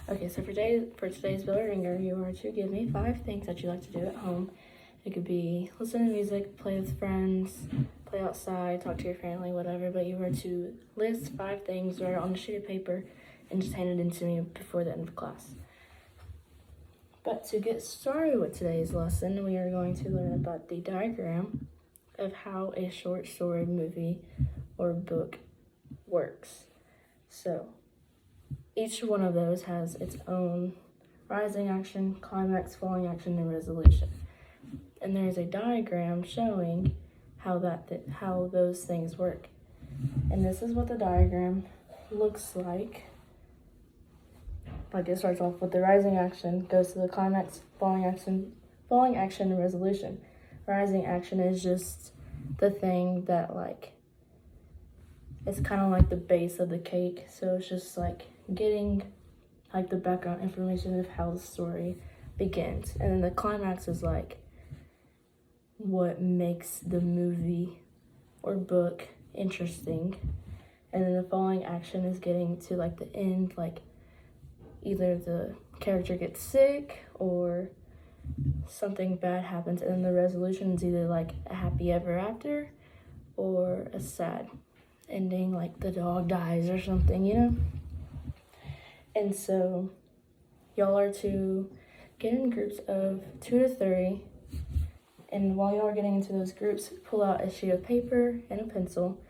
Okay, so for today's Bell Ringer, you are to give me 5 things that you like to do at home. It could be listen to music, play with friends, play outside, talk to your family, whatever. But you are to list 5 things, write it on a sheet of paper, and just hand it in to me before the end of class. But to get started with today's lesson, we are going to learn about the diagram of how a short story, movie, or book works. So each one of those has its own rising action, climax, falling action, and resolution. And there's a diagram showing how those things work. And this is what the diagram looks like. Like, it starts off with the rising action, goes to the climax, falling action, and resolution. Rising action is just the thing that, like, it's kind of like the base of the cake. So it's just like getting like the background information of how the story begins. And then the climax is like what makes the movie or book interesting. And then the falling action is getting to like the end, like either the character gets sick or something bad happens. And then the resolution is either like a happy ever after or a sad ending, like the dog dies or something, you know? And so y'all are to get in groups of 2 to 3. And while y'all are getting into those groups, pull out a sheet of paper and a pencil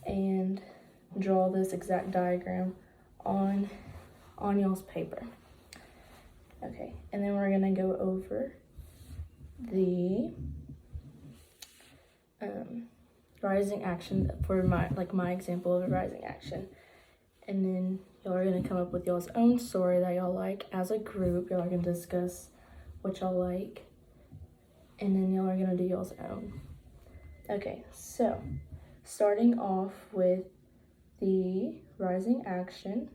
and draw this exact diagram on y'all's paper. Okay, and then we're gonna go over the rising action for my example of a rising action. And then y'all are gonna come up with y'all's own story that y'all like as a group. Y'all are gonna discuss what y'all like, and then y'all are gonna do y'all's own. Okay, so starting off with the rising action.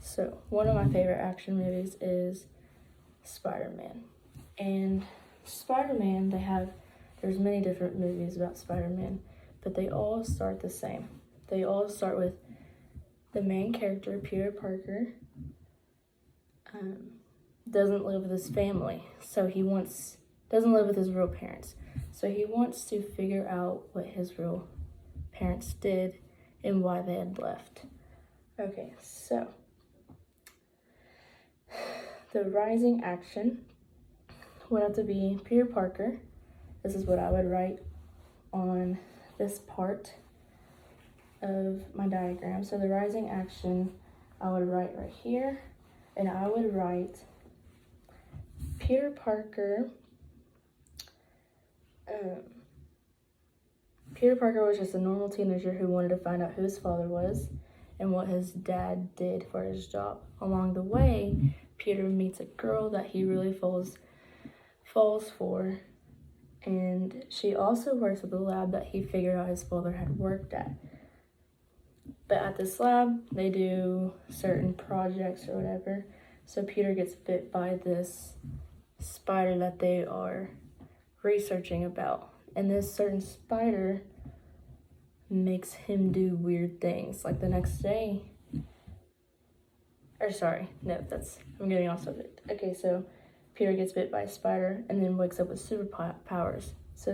So one of my favorite action movies is Spider-Man. And Spider-Man, there's many different movies about Spider-Man, but they all start the same. They all start with the main character, Peter Parker, doesn't live with his family, so doesn't live with his real parents. So he wants to figure out what his real parents did and why they had left. Okay, so the rising action would have to be Peter Parker. This is what I would write on this part of my diagram. So the rising action, I would write right here, and I would write Peter Parker. Peter Parker was just a normal teenager who wanted to find out who his father was and what his dad did for his job. Along the way, Peter meets a girl that he really falls for, and she also works at the lab that he figured out his father had worked at. But at this lab, they do certain projects or whatever. So Peter gets bit by this spider that they are researching about. And this certain spider makes him do weird things. Like the next day, I'm getting off subject. Okay, so Peter gets bit by a spider and then wakes up with superpowers. So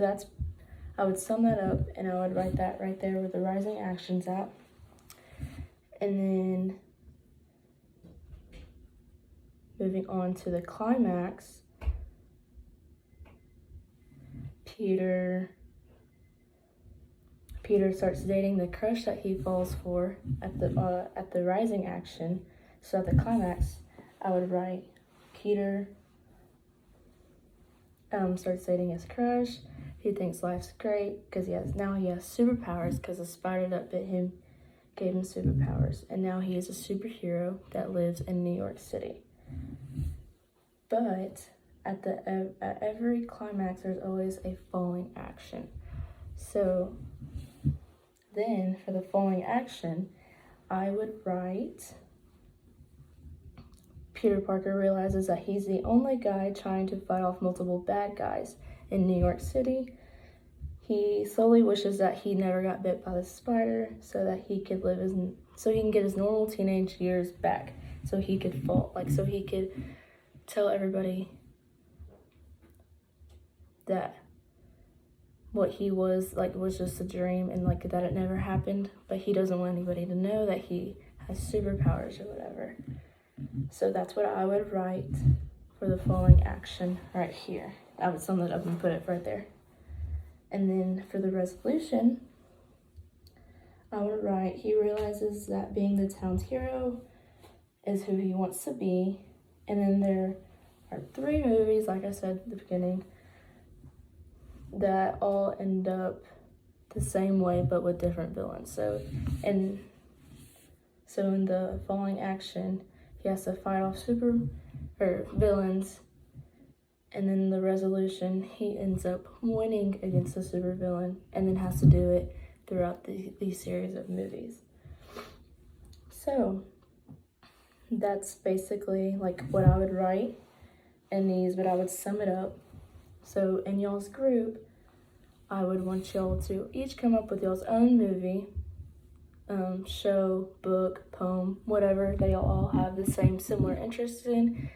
I would sum that up, and I would write that right there with the rising actions at. And then moving on to the climax, Peter starts dating the crush that he falls for at the rising action. So at the climax, I would write Peter starts dating his crush. He thinks life's great because he has superpowers because the spider that bit him gave him superpowers, and now he is a superhero that lives in New York City. But at every climax, there's always a falling action. So then for the falling action, I would write Peter Parker realizes that he's the only guy trying to fight off multiple bad guys in New York City. He slowly wishes that he never got bit by the spider so that he could live so he can get his normal teenage years back, so he could fall, like, so he could tell everybody that what he was, like, was just a dream, and, like, that it never happened, but he doesn't want anybody to know that he has superpowers or whatever. So that's what I would write for the falling action right here. I would sum that up and put it right there. And then for the resolution, I would write, he realizes that being the town's hero is who he wants to be. And then there are 3 movies, like I said at the beginning, that all end up the same way but with different villains. So in the falling action, he has to fight off villains, and then the resolution, he ends up winning against the super villain, and then has to do it throughout these series of movies. So that's basically like what I would write in these, but I would sum it up. So in y'all's group, I would want y'all to each come up with y'all's own movie, show, book, poem, whatever they all have the same similar interests in,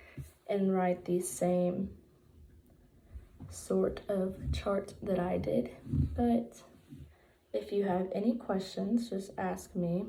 and write the same sort of chart that I did. But if you have any questions, just ask me.